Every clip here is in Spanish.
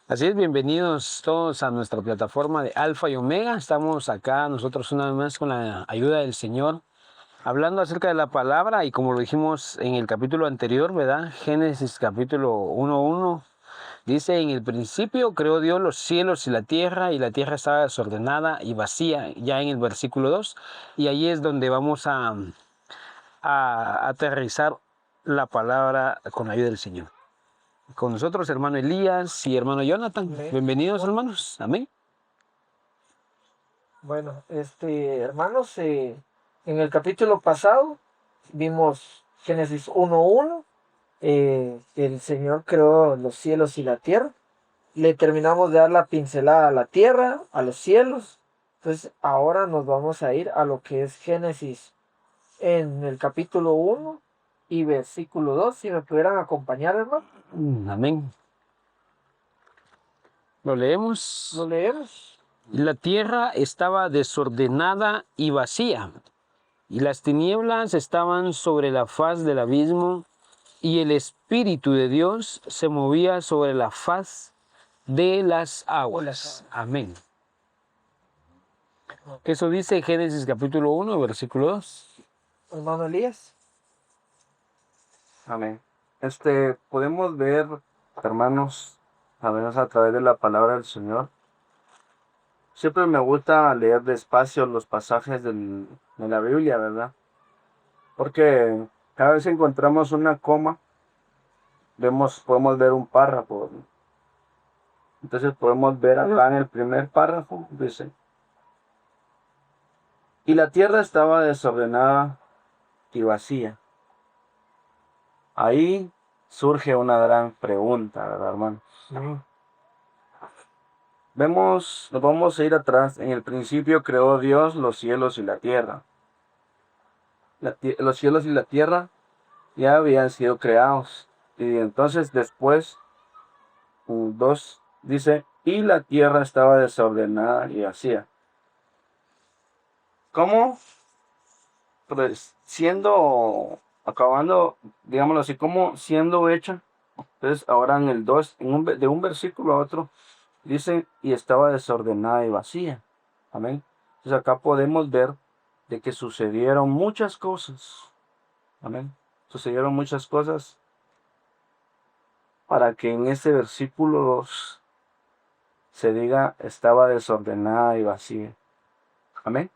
Así es, bienvenidos todos a nuestra plataforma de Alfa y Omega. Estamos acá nosotros una vez más con la ayuda del Señor, hablando acerca de la palabra y como lo dijimos en el capítulo anterior, ¿verdad? Génesis capítulo 1:1, dice: en el principio creó Dios los cielos y la tierra estaba desordenada y vacía, ya en el versículo 2, y ahí es donde vamos a aterrizar la palabra con la ayuda del Señor. Con nosotros, hermano Elías y hermano Jonathan. Amén. Bienvenidos, hermanos. Amén. Bueno, hermanos, en el capítulo pasado vimos Génesis 1:1, el Señor creó los cielos y la tierra. Le terminamos de dar la pincelada a la tierra, a los cielos. Entonces ahora nos vamos a ir a lo que es Génesis en el capítulo 1 y versículo 2. Si me pudieran acompañar, hermano. Amén. Lo leemos. Lo leemos. La tierra estaba desordenada y vacía, y las tinieblas estaban sobre la faz del abismo, y el Espíritu de Dios se movía sobre la faz de las aguas. Amén. Eso dice Génesis capítulo 1, versículo 2. Hermano Elías. Amén. Podemos ver, hermanos, a través de la palabra del Señor. Siempre me gusta leer despacio los pasajes de la Biblia, ¿verdad? Porque cada vez que encontramos una coma, podemos ver un párrafo. Entonces podemos ver acá en el primer párrafo, dice: y la tierra estaba desordenada y vacía. Ahí surge una gran pregunta, ¿verdad, hermano? Nos vamos a ir atrás. En el principio creó Dios los cielos y la tierra. Los cielos y la tierra ya habían sido creados. Y entonces después, 2 dice: y la tierra estaba desordenada y vacía. ¿Cómo? Pues acabando, digámoslo así, como siendo hecha. Entonces ahora en el 2, de un versículo a otro, dice: y estaba desordenada y vacía. Amén. Entonces acá podemos ver de que sucedieron muchas cosas. Amén. Sucedieron muchas cosas para que en ese versículo 2 se diga: estaba desordenada y vacía. Amén.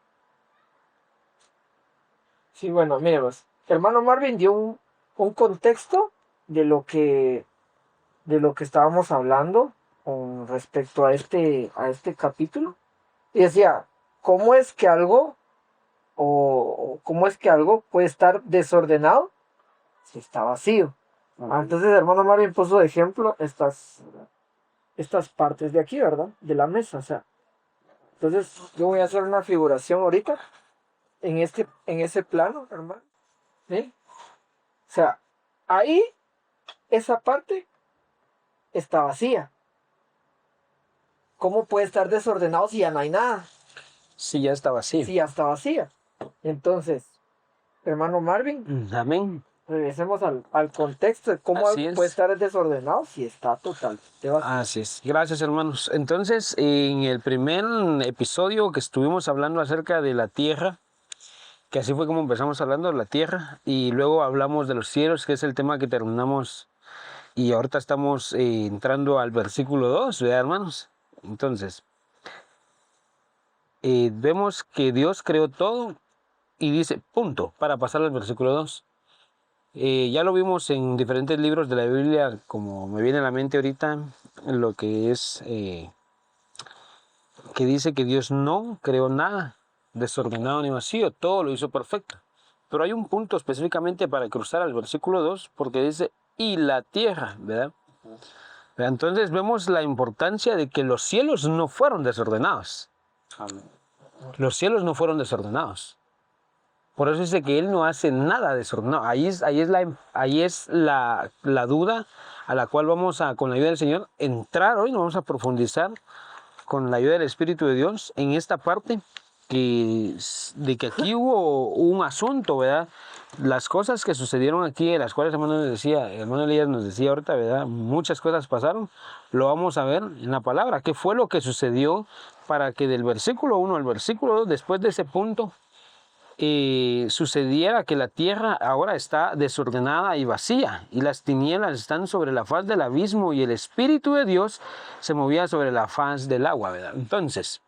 Sí, bueno, miremos. Hermano Marvin dio un contexto de lo que estábamos hablando con respecto a este capítulo. Y decía, ¿cómo es que algo cómo es que algo puede estar desordenado si está vacío? Entonces, hermano Marvin puso de ejemplo estas partes de aquí, ¿verdad? De la mesa, o sea. Entonces, yo voy a hacer una figuración ahorita en ese plano, hermano. ¿Sí? O sea, ahí esa parte está vacía. ¿Cómo puede estar desordenado si ya no hay nada? Sí, ya está vacío. Si ya está vacía. Entonces, hermano Marvin, Amén. regresemos al contexto de cómo algo puede estar desordenado si está totalmente vacío. Así es. Gracias, hermanos. Entonces, en el primer episodio que estuvimos hablando acerca de la tierra, que así fue como empezamos hablando de la tierra, y luego hablamos de los cielos, que es el tema que terminamos, y ahorita estamos entrando al versículo 2, ¿verdad, hermanos? Entonces, vemos que Dios creó todo y dice, punto, para pasar al versículo 2. Ya lo vimos en diferentes libros de la Biblia, como me viene a la mente ahorita, lo que es que dice que Dios no creó nada desordenado ni vacío, todo lo hizo perfecto. Pero hay un punto específicamente para cruzar al versículo 2, porque dice, y la tierra, ¿verdad? Entonces vemos la importancia de que los cielos no fueron desordenados. Amén. Los cielos no fueron desordenados. Por eso dice que Él no hace nada desordenado. Ahí es la duda a la cual vamos a, con la ayuda del Señor, entrar hoy. Nos vamos a profundizar con la ayuda del Espíritu de Dios, en esta parte, de que aquí hubo un asunto, ¿verdad? las cosas que sucedieron aquí, de las cuales hermano Elías nos decía ahorita, ¿verdad? Muchas cosas pasaron, lo vamos a ver en la palabra. ¿Qué fue lo que sucedió para que del versículo 1 al versículo 2, después de ese punto, sucediera que la tierra ahora está desordenada y vacía, y las tinieblas están sobre la faz del abismo, y el Espíritu de Dios se movía sobre la faz del agua, ¿verdad? Entonces,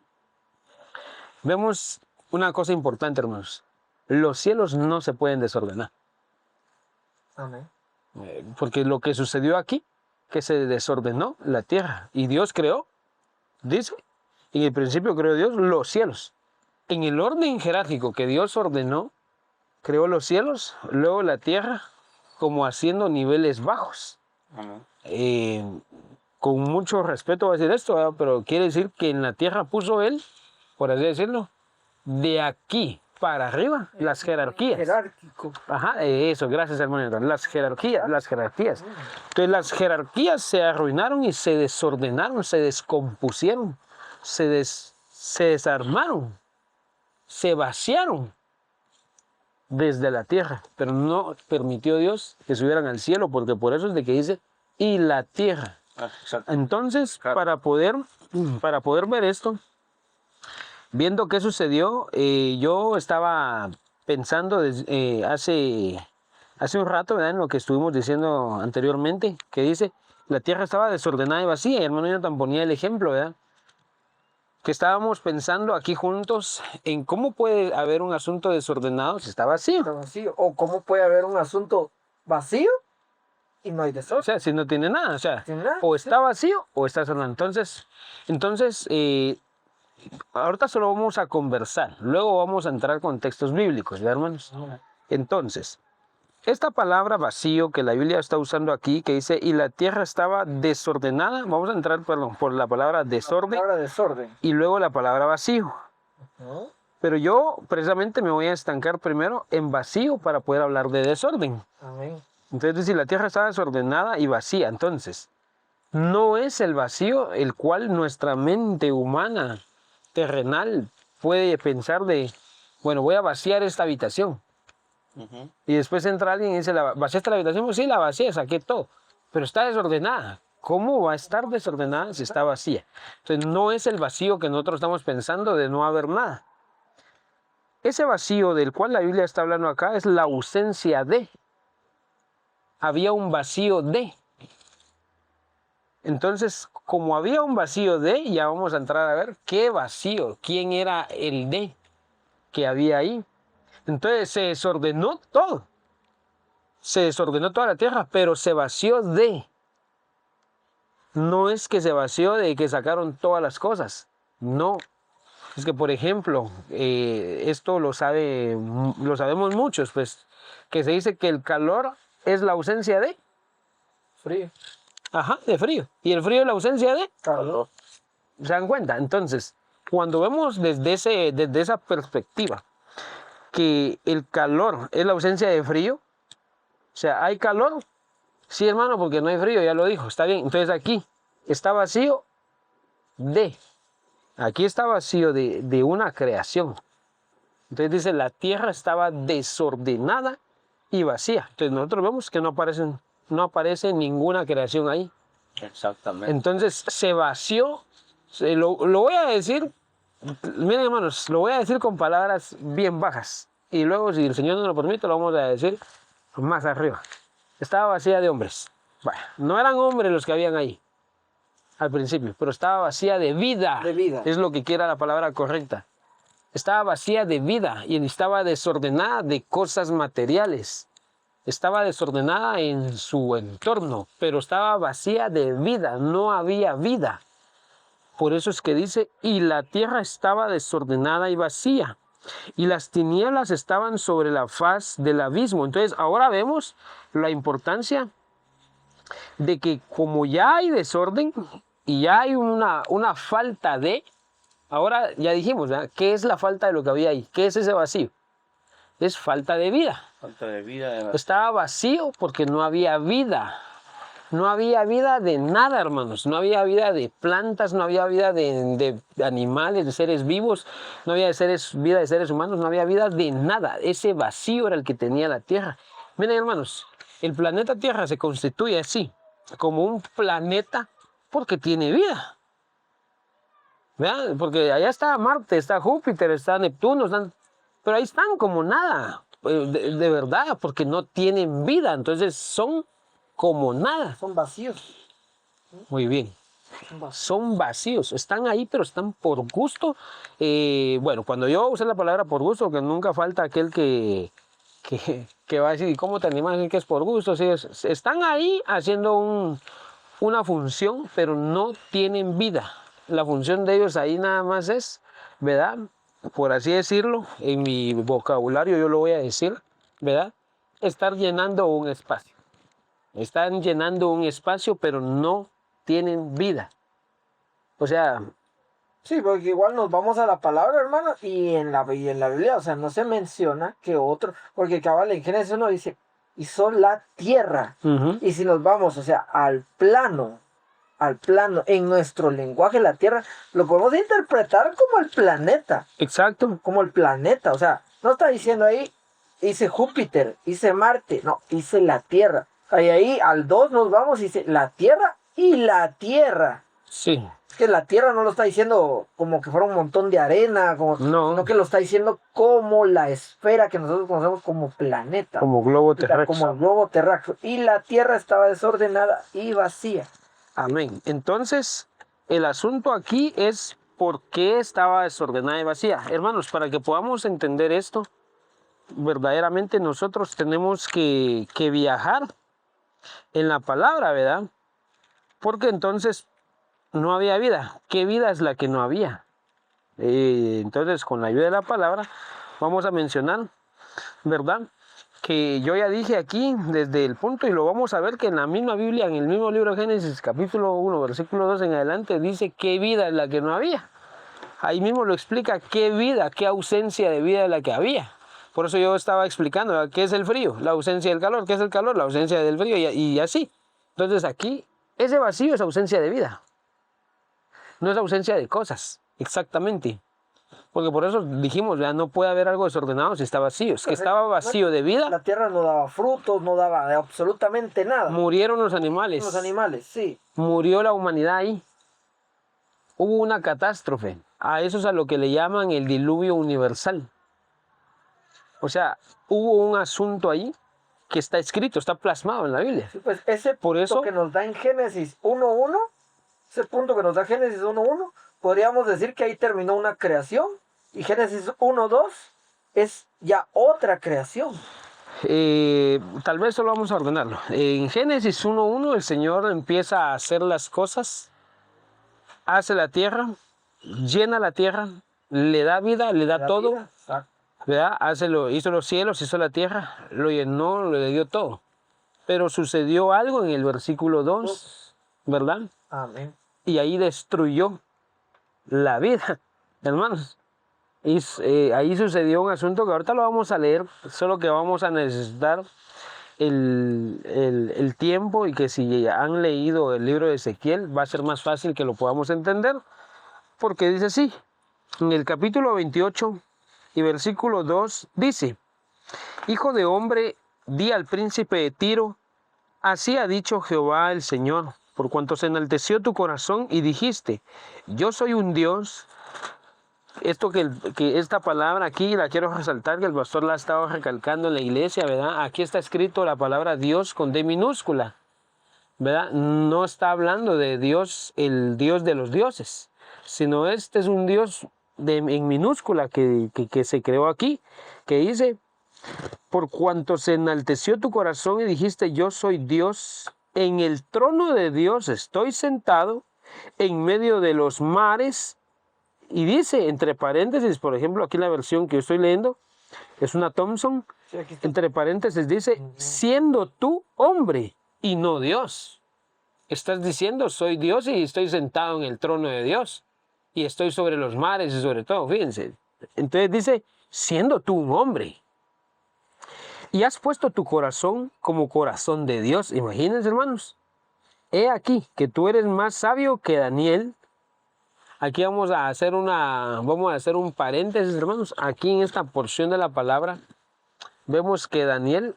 vemos una cosa importante, hermanos. Los cielos no se pueden desordenar. Amén. Porque lo que sucedió aquí, que se desordenó la tierra. Y Dios creó, dice, en el principio creó Dios los cielos. En el orden jerárquico que Dios ordenó, creó los cielos, luego la tierra, como haciendo niveles bajos. Con mucho respeto voy a decir esto, ¿verdad? Pero quiere decir que en la tierra puso Él, por así decirlo, de aquí para arriba, las jerarquías. Jerárquico. Ajá, eso, gracias hermano. Las jerarquías. Entonces las jerarquías se arruinaron y se desordenaron, se descompusieron, se desarmaron, se vaciaron desde la tierra, pero no permitió Dios que subieran al cielo, porque por eso es de que dice, y la tierra. Entonces, para poder ver esto, viendo qué sucedió, yo estaba pensando hace un rato, ¿verdad? En lo que estuvimos diciendo anteriormente, que dice, la tierra estaba desordenada y vacía, y el hermano Jonathan ponía el ejemplo, ¿verdad? Que estábamos pensando aquí juntos en cómo puede haber un asunto desordenado si está vacío. Está vacío. O cómo puede haber un asunto vacío y no hay O desorden. sea, si no tiene nada, o sea, ¿Tiene nada? o está vacío o está desordenado. Entonces, ahorita solo vamos a conversar, luego vamos a entrar con textos bíblicos, ¿verdad, hermanos? Entonces, esta palabra vacío que la Biblia está usando aquí, que dice, y la tierra estaba desordenada, vamos a entrar, perdón, por la palabra desorden, Ahora desorden. y luego la palabra vacío. ¿No? Pero yo precisamente me voy a estancar primero en vacío para poder hablar de desorden. Amén. Entonces, si la tierra está desordenada y vacía, entonces, no es el vacío el cual nuestra mente humana, terrenal, puede pensar de, bueno, voy a vaciar esta habitación. Y después entra alguien y dice, ¿vaciaste la habitación? Pues sí, la vacié, saqué todo, pero está desordenada. ¿Cómo va a estar desordenada si está vacía? Entonces, no es el vacío que nosotros estamos pensando de no haber nada. Ese vacío del cual la Biblia está hablando acá es la ausencia de. Había un vacío de. Entonces, como había un vacío de, ya vamos a entrar a ver qué vacío, quién era el de que había ahí. Entonces se desordenó todo. Se desordenó toda la tierra, pero se vació de. No es que se vació de que sacaron todas las cosas. No. Es que, por ejemplo, esto lo sabemos muchos, pues, que se dice que el calor es la ausencia de. Frío. Ajá, de frío. Y el frío es la ausencia de. Calor. ¿Se dan cuenta? Entonces, cuando vemos desde esa perspectiva que el calor es la ausencia de frío, o sea, ¿hay calor? Sí, hermano, porque no hay frío, ya lo dijo, está bien. Entonces aquí está vacío de. Aquí está vacío de una creación. Entonces dice, la tierra estaba desordenada y vacía. Entonces nosotros vemos que no aparece ninguna creación ahí. Exactamente. Entonces se vació, lo voy a decir, miren hermanos, lo voy a decir con palabras bien bajas. Y luego, si el Señor nos lo permite, lo vamos a decir más arriba. Estaba vacía de hombres. Bueno, no eran hombres los que habían ahí al principio, pero estaba vacía de vida. De vida. Es lo que quiera la palabra correcta. Estaba vacía de vida y estaba desordenada de cosas materiales. Estaba desordenada en su entorno, pero estaba vacía de vida, no había vida. Por eso es que dice, y la tierra estaba desordenada y vacía, y las tinieblas estaban sobre la faz del abismo. Entonces ahora vemos la importancia de que como ya hay desorden y ya hay una falta de, ahora ya dijimos, ¿verdad? ¿Qué es la falta de lo que había ahí? ¿Qué es ese vacío? Es falta de vida. Falta de vida. Estaba vacío porque no había vida. No había vida de nada, hermanos. No había vida de plantas, no había vida de animales, de seres vivos, no había vida de seres humanos, no había vida de nada. Ese vacío era el que tenía la Tierra. Miren, hermanos, el planeta Tierra se constituye así, como un planeta porque tiene vida. ¿Vean? Porque allá está Marte, está Júpiter, está Neptuno, pero ahí están como nada, de verdad, porque no tienen vida, entonces son como nada. Son vacíos. Muy bien. Son vacíos. Son vacíos, están ahí, pero están por gusto. Bueno, cuando yo usé la palabra por gusto, que nunca falta aquel que va a decir, ¿y cómo te animas a decir que es por gusto? Sí, están ahí haciendo una función, pero no tienen vida. La función de ellos ahí nada más es, ¿verdad? Por así decirlo, en mi vocabulario yo lo voy a decir, ¿verdad? Estar llenando un espacio. Están llenando un espacio, pero no tienen vida. O sea, Sí, porque igual nos vamos a la palabra, hermano, y en la Biblia, o sea, no se menciona que otro, porque cabal en Génesis 1 dice, hizo la tierra. Y si nos vamos, o sea, al plano, en nuestro lenguaje, la tierra, lo podemos interpretar como el planeta. exacto. Como el planeta, o sea, no está diciendo ahí, hice Júpiter, hice Marte, no, hice la tierra. Y ahí al 2 nos vamos y dice la tierra y la tierra. Sí. Es que la tierra no lo está diciendo como que fuera un montón de arena, No. sino que lo está diciendo como la esfera que nosotros conocemos como planeta. Como globo terráqueo. Como globo terráqueo. Y la tierra estaba desordenada y vacía. Amén. Entonces, el asunto aquí es por qué estaba desordenada y vacía. Hermanos, para que podamos entender esto, verdaderamente nosotros tenemos que viajar en la palabra, ¿verdad? Porque entonces no había vida. ¿Qué vida es la que no había? Entonces, con la ayuda de la palabra, vamos a mencionar, ¿verdad? Que yo ya dije aquí desde el punto, y lo vamos a ver que en la misma Biblia, en el mismo libro de Génesis, capítulo 1, versículo 2 en adelante, dice qué vida es la que no había. Ahí mismo lo explica qué vida, qué ausencia de vida es la que había. Por eso yo estaba explicando, ¿verdad? ¿Qué es el frío? La ausencia del calor. ¿Qué es el calor? La ausencia del frío, y así. Entonces aquí, ese vacío es ausencia de vida. No es ausencia de cosas, exactamente. Porque por eso dijimos, ya no puede haber algo desordenado si está vacío. Es que estaba vacío de vida. La tierra no daba frutos, no daba absolutamente nada. Murieron los animales. Los animales, sí. Murió la humanidad ahí. Hubo una catástrofe. A eso es a lo que le llaman el diluvio universal. O sea, hubo un asunto ahí que está escrito, está plasmado en la Biblia. Sí, pues ese Por punto eso, que nos da en Génesis 1.1, ese punto que nos da Génesis 1.1, podríamos decir que ahí terminó una creación. Y Génesis 1.2 es ya otra creación. tal vez solo vamos a ordenarlo. En Génesis 1.1 el Señor empieza a hacer las cosas, hace la tierra, llena la tierra, le da vida, le da La todo. vida, exacto. ¿Verdad? Hizo los cielos, hizo la tierra, lo llenó, le dio todo. Pero sucedió algo en el versículo 2, ¿verdad? Amén. Y ahí destruyó la vida, hermanos. Ahí sucedió un asunto que ahorita lo vamos a leer, solo que vamos a necesitar el tiempo, y que si han leído el libro de Ezequiel va a ser más fácil que lo podamos entender, porque dice así, en el capítulo 28 y versículo 2 dice: Hijo de hombre, di al príncipe de Tiro, así ha dicho Jehová el Señor, por cuanto se enalteció tu corazón y dijiste, yo soy un Dios. Esta palabra aquí la quiero resaltar, que el pastor la ha estado recalcando en la iglesia, ¿verdad? Aquí está escrito la palabra Dios con D minúscula, ¿verdad? No está hablando de Dios, el Dios de los dioses, sino este es un Dios en minúscula que se creó aquí, que dice, por cuanto se enalteció tu corazón y dijiste, yo soy Dios, en el trono de Dios estoy sentado, en medio de los mares. Y dice, entre paréntesis, por ejemplo, aquí la versión que yo estoy leyendo, es una Thompson, Sí, aquí está. entre paréntesis dice, siendo tú hombre y no Dios. Estás diciendo, soy Dios y estoy sentado en el trono de Dios. Y estoy sobre los mares y sobre todo, fíjense. Entonces dice, siendo tú un hombre. Y has puesto tu corazón como corazón de Dios. Imagínense, hermanos. he aquí que tú eres más sabio que Daniel. Aquí vamos a hacer un paréntesis, hermanos. Aquí en esta porción de la palabra vemos que Daniel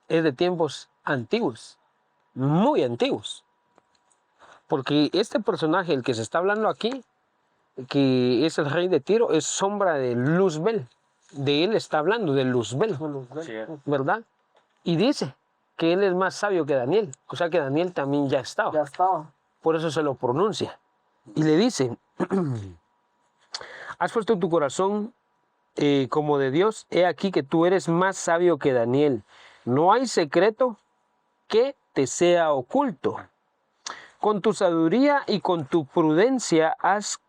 es de tiempos antiguos, muy antiguos. Porque este personaje, el que se está hablando aquí, que es el rey de Tiro, es sombra de Luzbel. De él está hablando, de Luzbel, Sí. ¿verdad? Y dice que él es más sabio que Daniel. O sea que Daniel también ya estaba. Ya estaba. Por eso se lo pronuncia. Y le dice, has puesto tu corazón como de Dios, he aquí que tú eres más sabio que Daniel. No hay secreto que te sea oculto. Con tu sabiduría y con tu prudencia has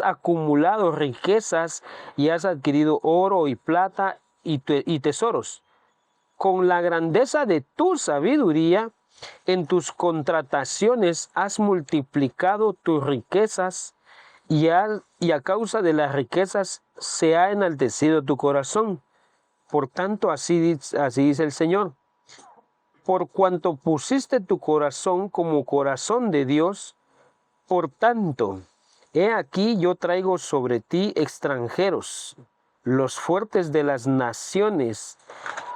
acumulado riquezas y has adquirido oro y plata y tesoros. Con la grandeza de tu sabiduría, en tus contrataciones has multiplicado tus riquezas y a causa de las riquezas se ha enaltecido tu corazón. Por tanto, así dice el Señor. Por cuanto pusiste tu corazón como corazón de Dios, por tanto, he aquí yo traigo sobre ti extranjeros, los fuertes de las naciones,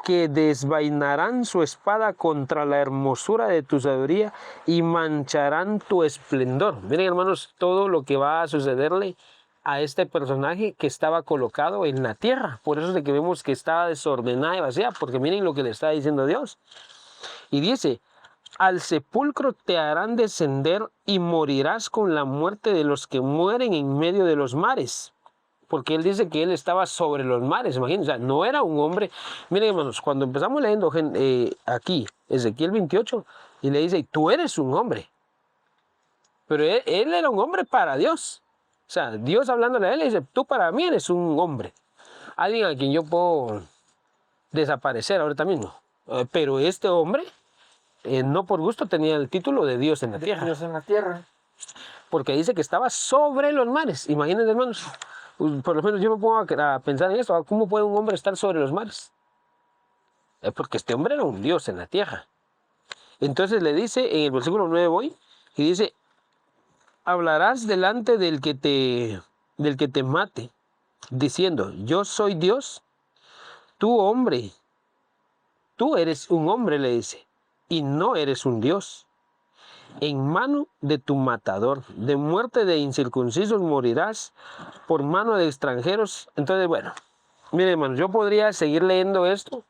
que desvainarán su espada contra la hermosura de tu sabiduría y mancharán tu esplendor. Miren, hermanos, todo lo que va a sucederle a este personaje que estaba colocado en la tierra. Por eso es de que vemos que estaba desordenada y vacía, porque miren lo que le está diciendo Dios. Y dice, al sepulcro te harán descender y morirás con la muerte de los que mueren en medio de los mares. Porque él dice que él estaba sobre los mares, imagínense, o sea, no era un hombre. Miren, hermanos, cuando empezamos leyendo aquí, Ezequiel 28, y le dice, tú eres un hombre. Pero él era un hombre para Dios. O sea, Dios hablándole a él, le dice, tú para mí eres un hombre. Alguien a quien yo puedo desaparecer ahorita mismo. Pero este hombre, no por gusto tenía el título de Dios en la tierra. Dios en la tierra. Porque dice que estaba sobre los mares. Imagínense, hermanos. Por lo menos yo me pongo a pensar en esto. ¿Cómo puede un hombre estar sobre los mares? Porque este hombre era un Dios en la tierra. Entonces le dice, en el versículo 9 voy, y dice, hablarás delante del que te mate, diciendo, yo soy Dios, tú hombre, tú eres un hombre, le dice, y no eres un Dios. En mano de tu matador, de muerte de incircuncisos morirás, por mano de extranjeros. Entonces, bueno, miren, hermanos, yo podría seguir leyendo esto,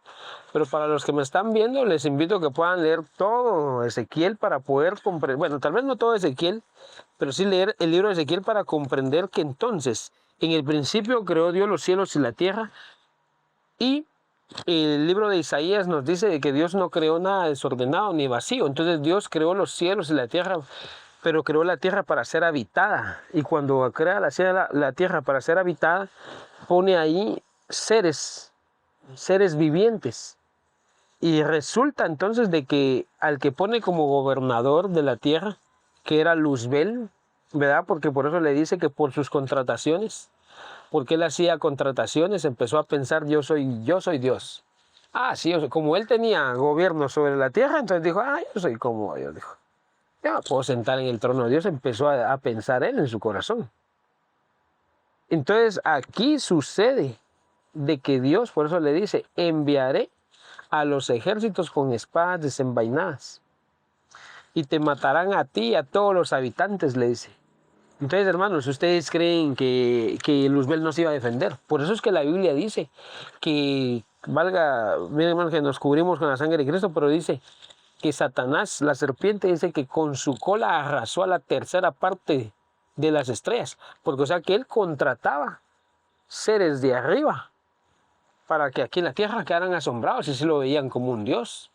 pero para los que me están viendo, les invito a que puedan leer todo Ezequiel para poder comprender, bueno, tal vez no todo Ezequiel, pero sí leer el libro de Ezequiel para comprender que entonces, en el principio creó Dios los cielos y la tierra, y el libro de Isaías nos dice que Dios no creó nada desordenado ni vacío. Entonces Dios creó los cielos y la tierra, pero creó la tierra para ser habitada. Y cuando crea la tierra para ser habitada, pone ahí seres vivientes. Y resulta entonces de que al que pone como gobernador de la tierra, que era Luzbel, ¿verdad? Porque por eso le dice que por sus contrataciones, porque él hacía contrataciones, empezó a pensar, yo soy Dios. Ah, sí, como él tenía gobierno sobre la tierra, entonces dijo, yo soy como Dios, dijo. Ya me puedo sentar en el trono de Dios, empezó a pensar él en su corazón. Entonces aquí sucede de que Dios, por eso le dice, enviaré a los ejércitos con espadas desenvainadas y te matarán a ti y a todos los habitantes, le dice. Entonces, hermanos, ustedes creen que Luzbel no se iba a defender. Por eso es que la Biblia dice que, miren, hermanos, que nos cubrimos con la sangre de Cristo, pero dice que Satanás, la serpiente, dice que con su cola arrasó a la tercera parte de las estrellas. Porque, o sea, que él contrataba seres de arriba para que aquí en la tierra quedaran asombrados y se lo veían como un Dios.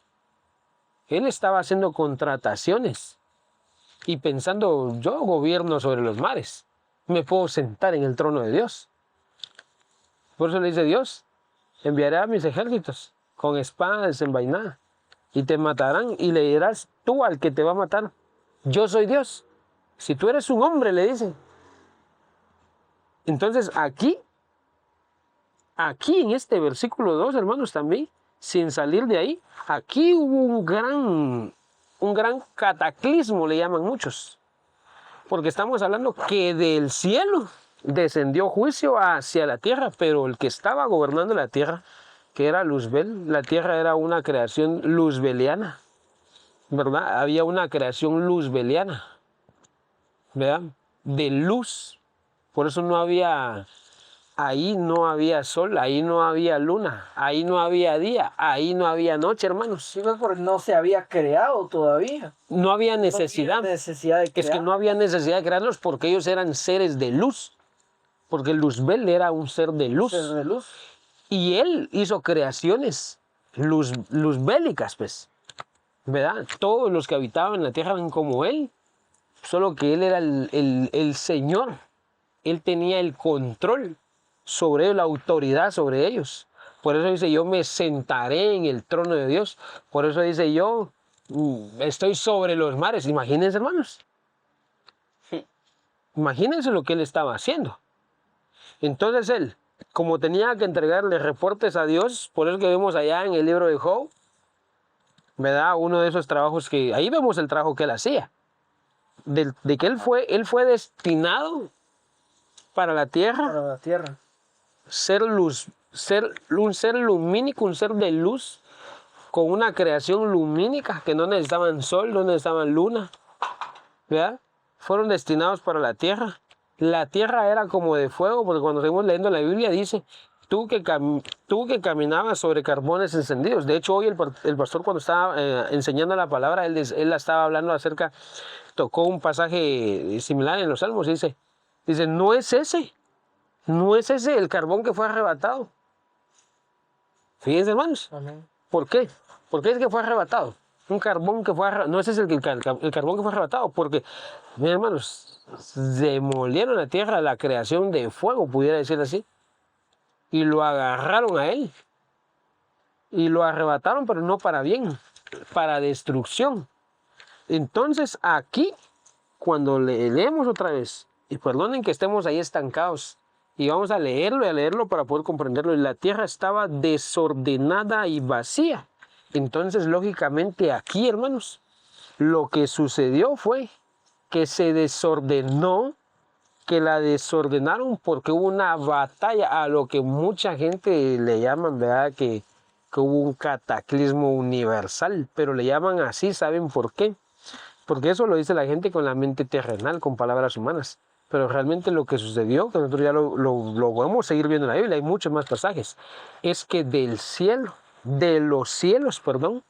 Él estaba haciendo contrataciones y pensando, yo gobierno sobre los mares, me puedo sentar en el trono de Dios. Por eso le dice Dios, enviaré a mis ejércitos con espada desenvainada y te matarán y le dirás tú al que te va a matar, yo soy Dios. Si tú eres un hombre, le dice. Entonces aquí en este versículo 2, hermanos, también, sin salir de ahí, aquí hubo un gran un gran cataclismo, le llaman muchos. Porque estamos hablando que del cielo descendió juicio hacia la tierra, pero el que estaba gobernando la tierra, que era Luzbel, la tierra era una creación luzbeliana, ¿verdad? Había una creación luzbeliana, ¿verdad? De luz. Por eso no había, ahí no había sol, ahí no había luna, ahí no había día, ahí no había noche, hermanos. Sí, pues, porque no se había creado todavía. No había No necesidad. había necesidad de Es que crear. no había necesidad de crearlos porque ellos eran seres de luz. Porque Luzbel era un ser de luz. Ser de luz. Y él hizo creaciones luzbélicas, pues. ¿Verdad? Todos los que habitaban en la tierra eran como él. Solo que él era el Señor. Él tenía el control sobre ellos, la autoridad sobre ellos. Por eso dice, yo me sentaré en el trono de Dios. Por eso dice, yo estoy sobre los mares. Imagínense, hermanos. Imagínense lo que él estaba haciendo. Entonces él, como tenía que entregarle reportes a Dios, por eso que vemos allá en el libro de Job, ¿verdad? Uno de esos trabajos que, ahí vemos el trabajo que él hacía. De que él fue destinado para la tierra, Para la tierra. ser luz, un ser lumínico, un ser de luz, con una creación lumínica, que no necesitaban sol, no necesitaban luna, ¿verdad? Fueron destinados para la tierra. La tierra era como de fuego, porque cuando seguimos leyendo la Biblia dice, tú que caminabas sobre carbones encendidos. De hecho, hoy el pastor cuando estaba enseñando la palabra, él la estaba hablando acerca, tocó un pasaje similar en los Salmos y dice, no es ese el carbón que fue arrebatado. Fíjense, hermanos. Amén. ¿Por qué? ¿Por qué es que fue arrebatado? Un carbón que fue arrebatado. No ese es el carbón que fue arrebatado, porque, mis hermanos, demolieron la tierra, la creación de fuego, pudiera decir así, y lo agarraron a él. Y lo arrebataron, pero no para bien, para destrucción. Entonces, aquí, cuando leemos otra vez, y perdonen que estemos ahí estancados, y vamos a leerlo para poder comprenderlo, y la tierra estaba desordenada y vacía. Entonces, lógicamente, aquí, hermanos, lo que sucedió fue que se desordenó, que la desordenaron porque hubo una batalla, a lo que mucha gente le llaman, ¿verdad? Que hubo un cataclismo universal, pero le llaman así, ¿saben por qué? Porque eso lo dice la gente con la mente terrenal, con palabras humanas. Pero realmente lo que sucedió, que nosotros ya lo podemos seguir viendo en la Biblia, hay muchos más pasajes, es que del cielo, de los cielos, perdón,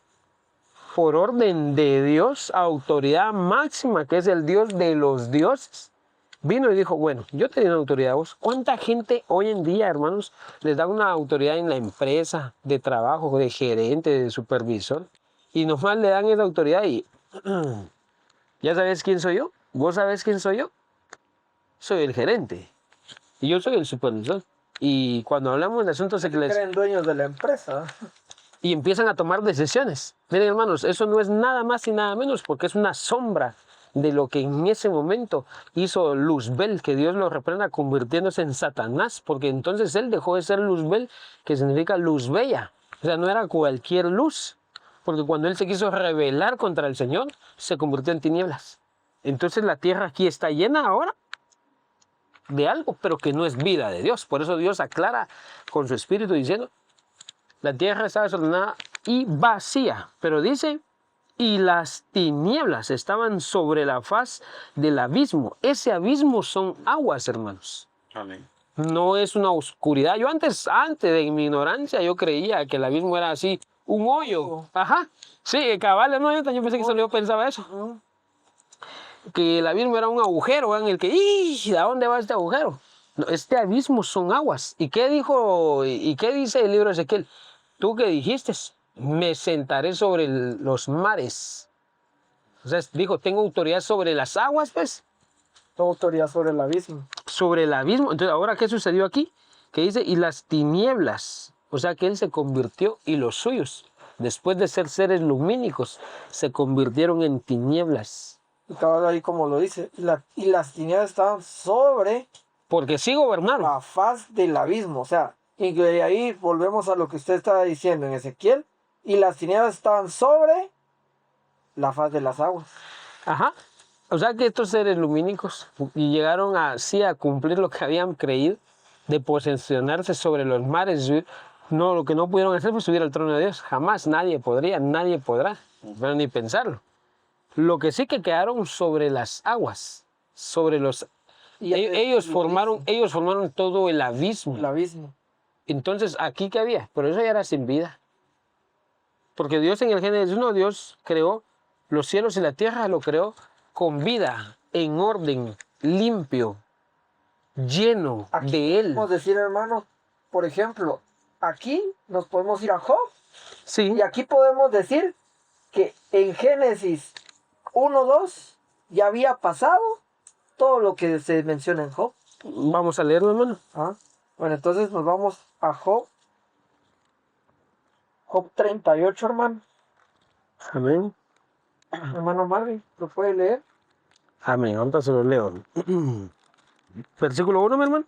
por orden de Dios, autoridad máxima, que es el Dios de los dioses, vino y dijo, bueno, yo te doy una autoridad a vos. ¿Cuánta gente hoy en día, hermanos, les da una autoridad en la empresa, de trabajo, de gerente, de supervisor? Y nomás le dan esa autoridad y... ¿Ya sabes quién soy yo? ¿Vos sabés quién soy yo? Soy el gerente. Y yo soy el supervisor. Y cuando hablamos de asuntos Se creen dueños de la empresa. y empiezan a tomar decisiones. Miren, hermanos, eso no es nada más y nada menos porque es una sombra de lo que en ese momento hizo Luzbel, que Dios lo reprenda convirtiéndose en Satanás, porque entonces él dejó de ser Luzbel, que significa luz bella. O sea, no era cualquier luz, porque cuando él se quiso rebelar contra el Señor, se convirtió en tinieblas. Entonces la tierra aquí está llena ahora de algo, pero que no es vida de Dios. Por eso Dios aclara con su espíritu diciendo, la tierra estaba desordenada y vacía, pero dice, y las tinieblas estaban sobre la faz del abismo. Ese abismo son aguas, hermanos. Amén. No es una oscuridad. Yo antes de mi ignorancia, yo creía que el abismo era así, un hoyo. Ajá. Sí, cabal, no, yo pensé que solo yo pensaba eso. Que el abismo era un agujero, en el que, ¡ih! ¿A dónde va este agujero? No, este abismo son aguas. ¿Y qué dijo, y qué dice el libro de Ezequiel? Tú que dijiste, me sentaré sobre los mares. O sea, dijo, tengo autoridad sobre las aguas, pues. Tengo autoridad sobre el abismo. Sobre el abismo. Entonces, ¿ahora qué sucedió aquí? Que dice, y las tinieblas. O sea, que él se convirtió, y los suyos, después de ser seres lumínicos, se convirtieron en tinieblas. Y cabal ahí como lo dice, y las tinieblas estaban sobre Porque sí gobernaron. la faz del abismo. O sea, y que ahí volvemos a lo que usted estaba diciendo en Ezequiel. Y las tinieblas estaban sobre la faz de las aguas. Ajá. O sea que estos seres lumínicos y llegaron así a cumplir lo que habían creído, de posesionarse sobre los mares. No, lo que no pudieron hacer fue subir al trono de Dios. Jamás nadie podría, nadie podrá, pero ni pensarlo. Lo que sí que quedaron sobre las aguas, sobre los... Y ellos formaron todo el abismo. el abismo. Entonces, ¿aquí qué había? Pero eso ya era sin vida. Porque Dios en el Génesis 1, Dios creó los cielos y la tierra, lo creó con vida, en orden, limpio, lleno Aquí de Él. podemos decir, hermano, por ejemplo, aquí nos podemos ir a Job Sí, y aquí podemos decir que en Génesis 1:2 ya había pasado todo lo que se menciona en Job. vamos a leerlo, hermano. ¿Ah? Bueno, entonces nos vamos a Job. Job 38, hermano. Amén. Hermano Marvin, ¿lo puede leer? Amén. Ahorita se lo leo. Versículo 1, mi hermano.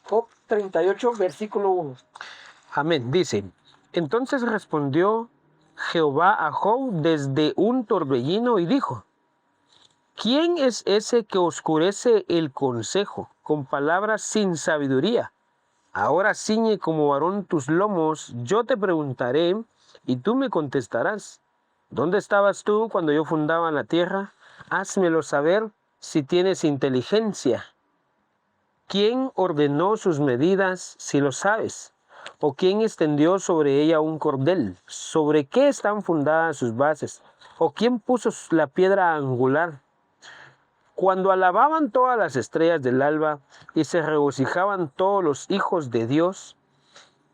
Job 38, versículo 1. Amén. Dice, entonces respondió Jehová a Job desde un torbellino y dijo, ¿quién es ese que oscurece el consejo con palabras sin sabiduría? Ahora ciñe como varón tus lomos, yo te preguntaré y tú me contestarás. ¿Dónde estabas tú cuando yo fundaba la tierra? Házmelo saber si tienes inteligencia. ¿Quién ordenó sus medidas, si lo sabes? ¿O quién extendió sobre ella un cordel? ¿Sobre qué están fundadas sus bases? ¿O quién puso la piedra angular? Cuando alababan todas las estrellas del alba y se regocijaban todos los hijos de Dios,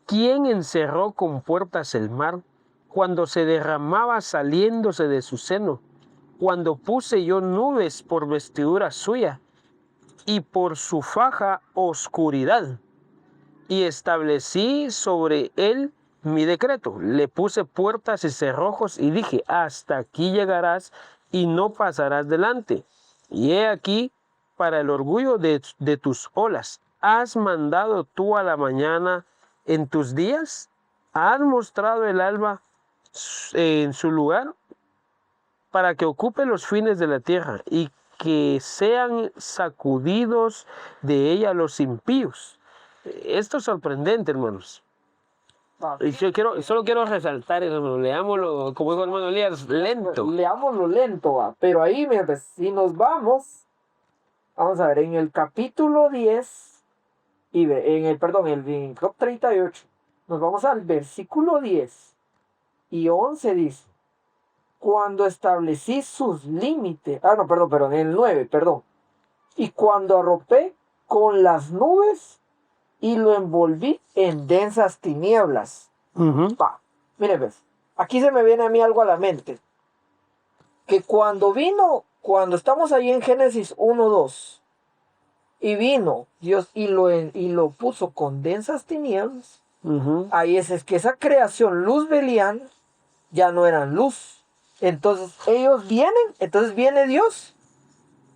¿quién encerró con puertas el mar? Cuando se derramaba saliéndose de su seno, cuando puse yo nubes por vestidura suya y por su faja oscuridad, y establecí sobre él mi decreto. Le puse puertas y cerrojos y dije, hasta aquí llegarás y no pasarás delante. Y he aquí, para el orgullo de tus olas, ¿has mandado tú a la mañana en tus días? ¿Has mostrado el alba en su lugar? Para que ocupe los fines de la tierra y que sean sacudidos de ella los impíos. Esto es sorprendente, hermanos. Y solo quiero resaltar eso, hermano. Leámoslo, como dijo el hermano Elías, lento. Leámoslo lento, va. Pero ahí, mira, pues, si nos vamos a ver, en el capítulo 10, en Job 38, nos vamos al versículo 10 y 11 dice, cuando establecí sus límites, perdón, en el 9, perdón, y cuando arropé con las nubes y lo envolví en densas tinieblas. Va, mire, ves, aquí se me viene a mí algo a la mente, que cuando estamos ahí en Génesis 1:2, y vino Dios y lo puso con densas tinieblas, ahí es que esa creación luzbeliana ya no eran luz. Entonces viene Dios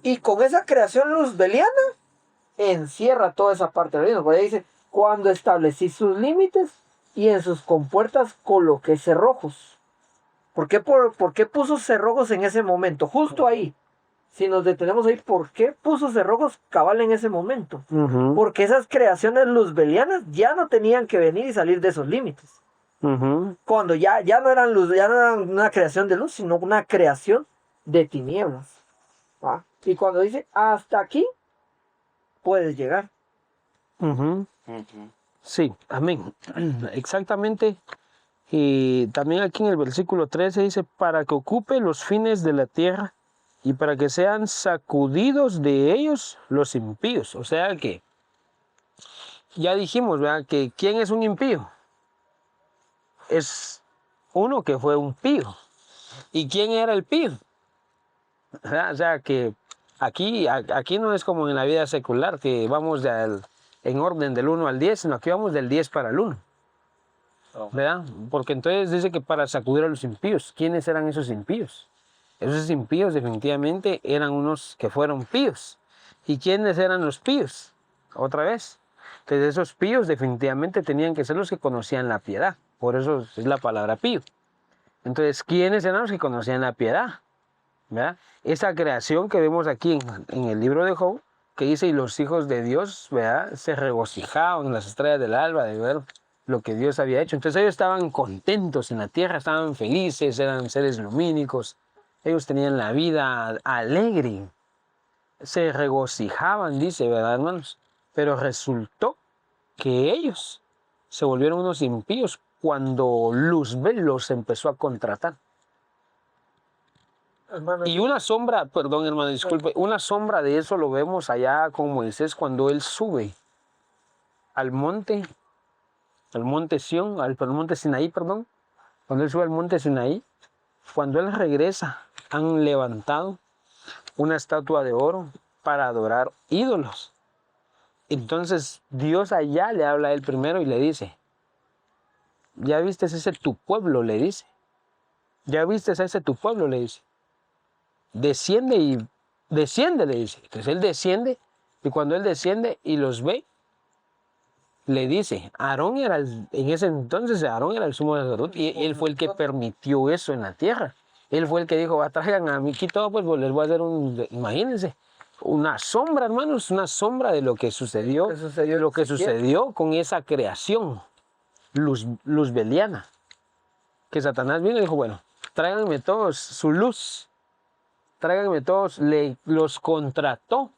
y con esa creación luzbeliana encierra toda esa parte del reino. Por ahí dice, cuando establecí sus límites y en sus compuertas coloqué cerrojos. ¿Por qué puso cerrojos en ese momento? Justo ahí. Si nos detenemos ahí, ¿por qué puso cerrojos cabal en ese momento? Porque esas creaciones luzbelianas ya no tenían que venir y salir de esos límites. Cuando ya no eran luz, ya no eran una creación de luz, sino una creación de tinieblas. ¿Va? Y cuando dice, hasta aquí puedes llegar. Sí, amén. Exactamente. Y también aquí en el versículo 13 dice, para que ocupe los fines de la tierra y para que sean sacudidos de ellos los impíos. O sea que ya dijimos, ¿verdad? Que ¿quién es un impío? Es uno que fue un pío. ¿Y quién era el pío? O sea que aquí no es como en la vida secular, que vamos en orden del 1 al 10, sino aquí vamos del 10 para el 1. ¿Verdad? Porque entonces dice que para sacudir a los impíos. ¿Quiénes eran esos impíos? Esos impíos definitivamente eran unos que fueron píos. ¿Y quiénes eran los píos? Otra vez. Entonces esos píos definitivamente tenían que ser los que conocían la piedad. Por eso es la palabra pío. Entonces, ¿quiénes eran los que conocían la piedad? ¿verdad? Esa creación que vemos aquí en el libro de Job, que dice, y los hijos de Dios, ¿verdad? Se regocijaban en las estrellas del alba de ver lo que Dios había hecho. Entonces ellos estaban contentos en la tierra, estaban felices, eran seres lumínicos, ellos tenían la vida alegre, se regocijaban, dice, ¿verdad, hermanos? Pero resultó que ellos se volvieron unos impíos cuando Luzbel los empezó a contratar. Hermano, Y una sombra, perdón hermano, disculpe, una sombra de eso lo vemos allá con Moisés cuando él sube al monte Sión, al monte Sinaí, perdón, cuando él sube al monte Sinaí, cuando él regresa, han levantado una estatua de oro para adorar ídolos. Entonces Dios allá le habla a él primero y le dice, ¿ya viste ese tu pueblo? Le dice. ¿Ya viste a ese tu pueblo? Le dice. Desciende, le dice. Entonces él desciende y cuando él desciende y los ve, le dice, en ese entonces Aarón era el sumo sacerdote y él fue el que permitió eso en la tierra. Él fue el que dijo, traigan a mí aquí todo, pues les voy a hacer imagínense, una sombra, hermanos, una sombra de lo que sucedió, lo que sucedió con esa creación luzbeliana. Que Satanás vino y dijo, bueno, tráiganme todos su luz, tráiganme todos, los contrató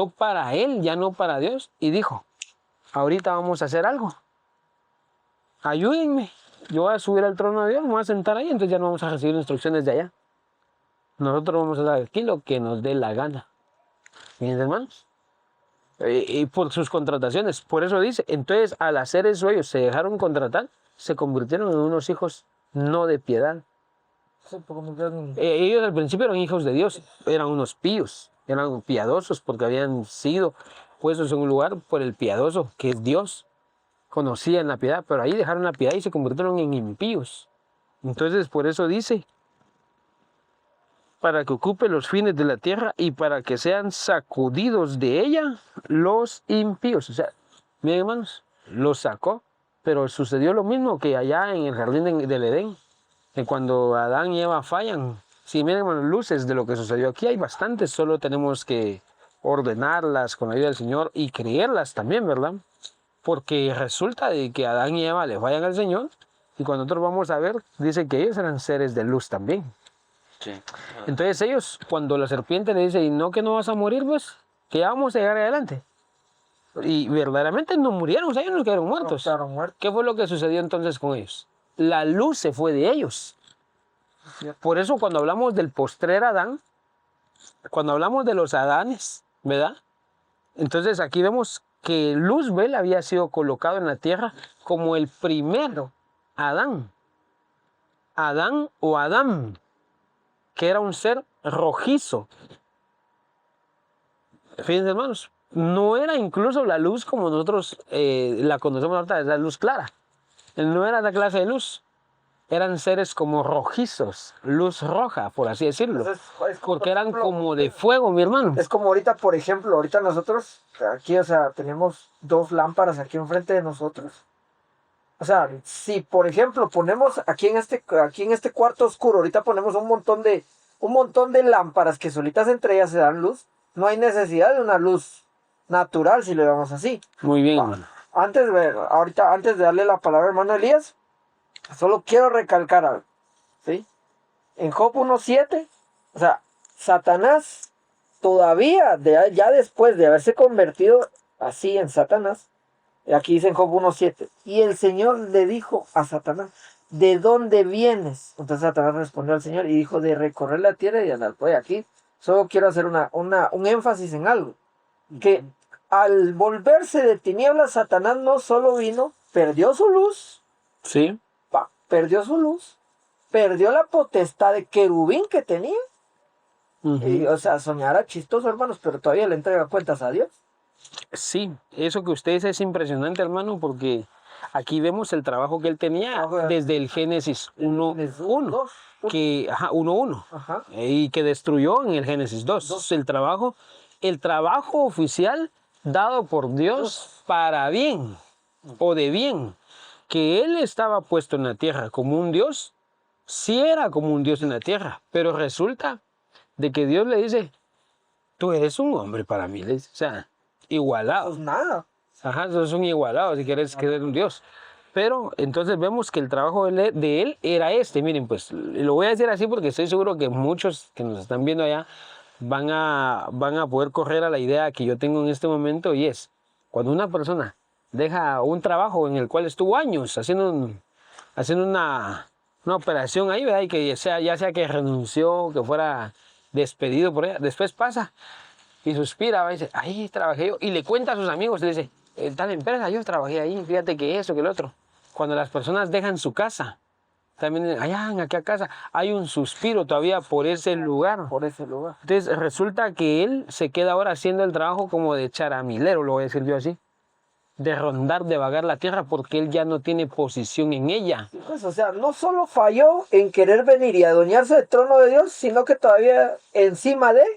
para él, ya no para Dios, y dijo, ahorita vamos a hacer algo, ayúdenme, yo voy a subir al trono de Dios, me voy a sentar ahí, entonces ya no vamos a recibir instrucciones de allá, nosotros vamos a hacer aquí lo que nos dé la gana. ¿Fíjense, hermanos? Y por sus contrataciones, por eso dice, entonces al hacer eso ellos se dejaron contratar, se convirtieron en unos hijos no de piedad. Ellos al principio eran hijos de Dios, eran unos píos, eran piadosos porque habían sido puestos en un lugar por el piadoso, que es Dios. Conocían la piedad, pero ahí dejaron la piedad y se convirtieron en impíos. Entonces por eso dice, para que ocupe los fines de la tierra y para que sean sacudidos de ella los impíos. O sea, miren hermanos, los sacó, pero sucedió lo mismo que allá en el jardín del Edén, que cuando Adán y Eva fallan. Si miren hermanos, luces de lo que sucedió aquí hay bastantes, solo tenemos que ordenarlas con la ayuda del Señor y creerlas también, ¿verdad? Porque resulta de que Adán y Eva le fallan al Señor y cuando nosotros vamos a ver, dice que ellos eran seres de luz también. Sí. Entonces ellos, cuando la serpiente le dice, y no que no vas a morir, pues, que ya vamos a llegar adelante. Y verdaderamente no murieron, o sea, ellos no quedaron muertos. No quedaron muertos. ¿Qué fue lo que sucedió entonces con ellos? La luz se fue de ellos. Por eso cuando hablamos del postrer Adán, cuando hablamos de los Adanes, ¿verdad? Entonces aquí vemos que Luzbel había sido colocado en la tierra como el primero Adán. Adán o Adán, que era un ser rojizo. Fíjense, hermanos, no era incluso la luz como nosotros la conocemos ahorita, es la luz clara. No era la clase de luz. Eran seres como rojizos, luz roja, por así decirlo. Entonces, porque eran como de fuego, mi hermano. Es como ahorita, por ejemplo, ahorita nosotros, aquí, o sea, tenemos 2 lámparas aquí enfrente de nosotros. O sea, si por ejemplo ponemos aquí en este cuarto oscuro, ahorita ponemos un montón de lámparas que solitas entre ellas se dan luz, no hay necesidad de una luz natural si lo llamamos así. Muy bien, hermano. Antes de darle la palabra, hermano Elías, solo quiero recalcar algo, ¿sí? En Job 1:7, o sea, Satanás todavía, ya después de haberse convertido así en Satanás, aquí dice en Job 1:7, y el Señor le dijo a Satanás, ¿de dónde vienes? Entonces Satanás respondió al Señor y dijo, de recorrer la tierra y andar. Pues aquí solo quiero hacer un énfasis en algo, que al volverse de tinieblas, Satanás no solo vino, perdió su luz, sí, perdió su luz, perdió la potestad de querubín que tenía, y, o sea, soñara chistoso, hermanos, pero todavía le entrega cuentas a Dios. Sí, eso que usted dice es impresionante, hermano, porque aquí vemos el trabajo que él tenía desde el Génesis 1.1, que 1.1, y que destruyó en el Génesis 2. El trabajo oficial dado por Dios para bien o de bien, que él estaba puesto en la tierra como un Dios sí era como un Dios en la tierra, pero resulta de que Dios le dice, tú eres un hombre para mí, le dice, o sea, igualado. Pues nada. Ajá, esos son igualados si quieres querer un Dios. Pero entonces vemos que el trabajo de él era este. Miren, pues lo voy a decir así porque estoy seguro que muchos que nos están viendo allá van a poder correr a la idea que yo tengo en este momento, y es, cuando una persona deja un trabajo en el cual estuvo años haciendo una operación ahí, ¿verdad? Y que ya sea que renunció, que fuera despedido por ella, después pasa y suspira, va y dice, ahí trabajé yo, y le cuenta a sus amigos, le dice, en tal empresa yo trabajé ahí, fíjate que eso, que el otro. Cuando las personas dejan su casa, también allá en aquella casa, hay un suspiro todavía por ese lugar. Por ese lugar. Entonces resulta que él se queda ahora haciendo el trabajo como de charamilero, lo voy a decir yo así, de rondar, de vagar la tierra, porque él ya no tiene posición en ella. Pues, o sea, no solo falló en querer venir y adueñarse del trono de Dios, sino que todavía encima de él,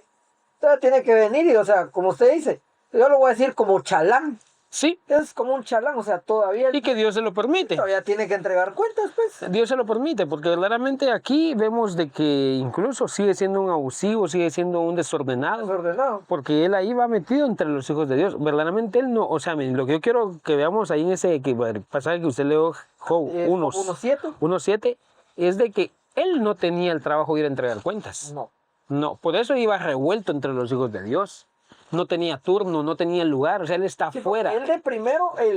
todavía tiene que venir y, o sea, como usted dice, yo lo voy a decir como chalán. Sí, Es como un chalán, o sea, todavía, y que Dios se lo permite. todavía tiene que entregar cuentas, pues. Dios se lo permite, porque verdaderamente aquí vemos de que incluso sigue siendo un abusivo, sigue siendo un desordenado, Desordenado. porque él ahí va metido entre los hijos de Dios. Verdaderamente él no, o sea, lo que yo quiero que veamos ahí en ese pasaje que usted leyó, Job 1:7. 1:7, es de que él no tenía el trabajo de ir a entregar cuentas. No. No, por eso iba revuelto entre los hijos de Dios. No tenía turno, no tenía lugar, o sea, él está Sí, fuera. él el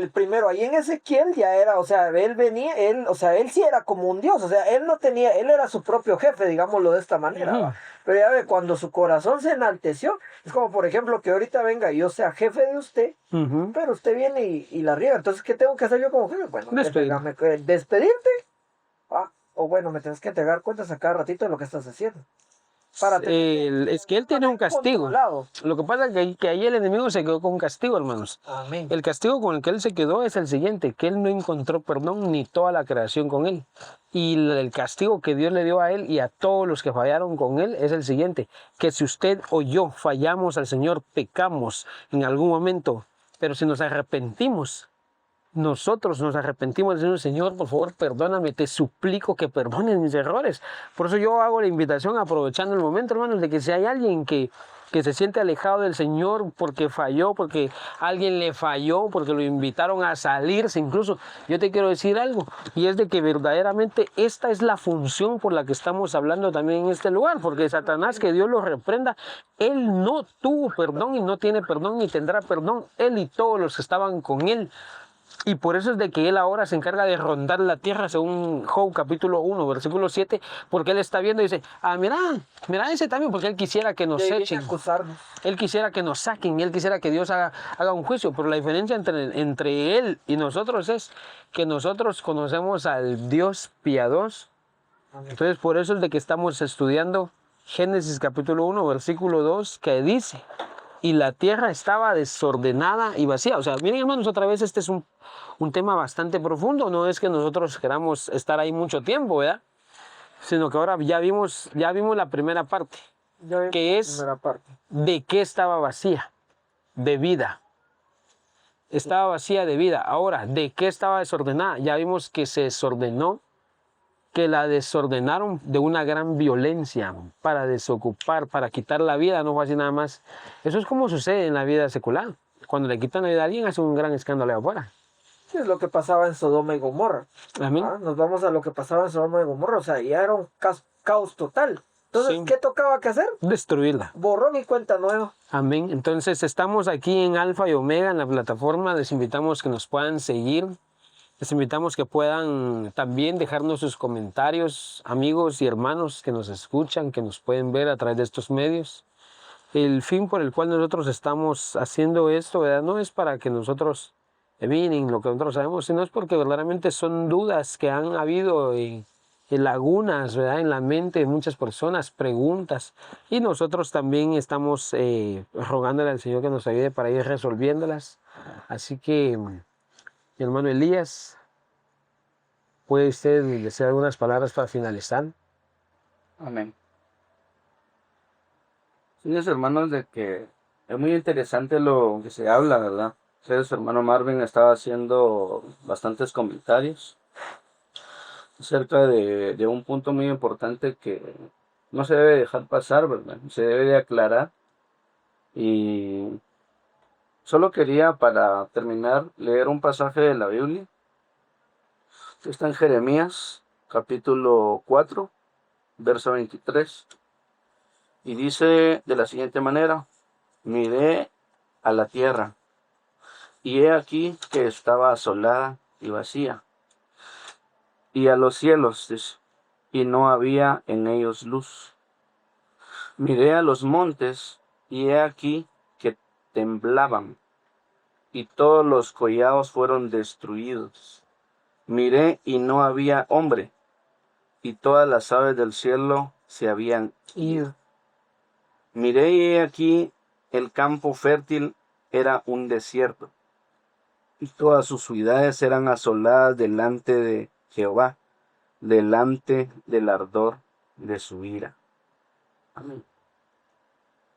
primero, ahí en Ezequiel ya era, o sea, él venía, o sea, él sí era como un dios, o sea, él no tenía, él era su propio jefe, digámoslo de esta manera, Ujú. ¿va? Pero ya ve, cuando su corazón se enalteció, es como por ejemplo que ahorita venga y yo sea jefe de usted, Ujú. pero usted viene y la riega, entonces, ¿qué tengo que hacer yo como jefe? Bueno, Despedir. despedirte, o bueno, me tienes que entregar cuentas a cada ratito de lo que estás haciendo. Para Es que él tiene un castigo. controlado. Lo que pasa es que ahí el enemigo se quedó con un castigo, hermanos. Amén. El castigo con el que él se quedó es el siguiente, que él no encontró perdón ni toda la creación con él. Y el castigo que Dios le dio a él y a todos los que fallaron con él es el siguiente, que si usted o yo fallamos al Señor, pecamos en algún momento, pero si nos arrepentimos, nosotros nos arrepentimos diciendo, Señor, por favor, perdóname, te suplico que perdones mis errores. Por eso yo hago la invitación, aprovechando el momento, hermanos, de que si hay alguien que se siente alejado del Señor porque falló, porque alguien le falló, porque lo invitaron a salirse incluso, yo te quiero decir algo, y es de que verdaderamente esta es la función por la que estamos hablando también en este lugar, porque Satanás, que Dios lo reprenda, él no tuvo perdón y no tiene perdón ni tendrá perdón, él y todos los que estaban con él. Y por eso es de que él ahora se encarga de rondar la tierra, según Job capítulo 1, versículo 7, porque él está viendo y dice, mira ese también, porque él quisiera que nos De ahí viene echen, a acusarnos. él quisiera que nos saquen, él quisiera que Dios haga un juicio, pero la diferencia entre él y nosotros es que nosotros conocemos al Dios piadoso. Amén. Entonces por eso es de que estamos estudiando Génesis capítulo 1, versículo 2, que dice, y la tierra estaba desordenada y vacía. O sea, miren hermanos, otra vez este es un tema bastante profundo, no es que nosotros queramos estar ahí mucho tiempo, ¿verdad? Sino que ahora ya vimos la primera parte, Ya vimos que la es primera parte. de qué estaba vacía, de vida. Estaba vacía de vida. Ahora, ¿de qué estaba desordenada? Ya vimos que se desordenó, que la desordenaron de una gran violencia para desocupar, para quitar la vida, no fue así nada más. Eso es como sucede en la vida secular. Cuando le quitan la vida a alguien, hace un gran escándalo allá afuera. Sí, es lo que pasaba en Sodoma y Gomorra. Amén. Nos vamos a lo que pasaba en Sodoma y Gomorra, o sea, ya era un caos total. Entonces, Sí. ¿qué tocaba que hacer? Destruirla. Borrón y cuenta nueva. Amén. Entonces estamos aquí en Alfa y Omega, en la plataforma. Les invitamos que nos puedan seguir. Les invitamos que puedan también dejarnos sus comentarios, amigos y hermanos que nos escuchan, que nos pueden ver a través de estos medios. El fin por el cual nosotros estamos haciendo esto, ¿verdad? No es para que nosotros adivinen lo que nosotros sabemos, sino es porque verdaderamente son dudas que han habido en lagunas, ¿verdad? En la mente de muchas personas, preguntas. Y nosotros también estamos rogándole al Señor que nos ayude para ir resolviéndolas. Así que, mi hermano Elías, ¿puede usted decir algunas palabras para finalizar? Amén. Sí, hermanos, de que es muy interesante lo que se habla, ¿verdad? Su hermano Marvin estaba haciendo bastantes comentarios acerca de un punto muy importante que no se debe dejar pasar, ¿verdad? Se debe de aclarar. Y solo quería, para terminar, leer un pasaje de la Biblia que está en Jeremías, capítulo 4, verso 23, y dice de la siguiente manera: miré a la tierra, y he aquí que estaba asolada y vacía, y a los cielos, dice, y no había en ellos luz. Miré a los montes, y he aquí que temblaban, y todos los collados fueron destruidos. Miré y no había hombre, y todas las aves del cielo se habían ido. Miré y he aquí el campo fértil era un desierto, y todas sus ciudades eran asoladas delante de Jehová, delante del ardor de su ira. Amén.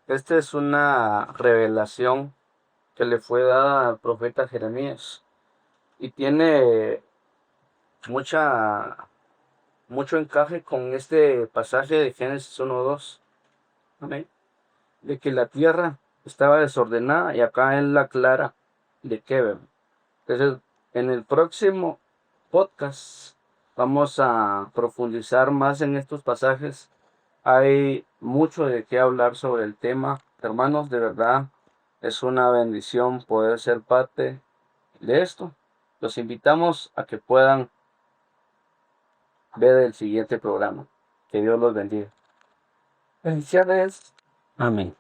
Esta es una revelación que le fue dada al profeta Jeremías y tiene mucho encaje con este pasaje de Génesis 1:2. Amén. De que la tierra estaba desordenada, y acá él la aclara de qué vemos. Entonces, en el próximo podcast vamos a profundizar más en estos pasajes. Hay mucho de qué hablar sobre el tema. Hermanos, de verdad es una bendición poder ser parte de esto. Los invitamos a que puedan ver el siguiente programa. Que Dios los bendiga. Bendiciones. Amén.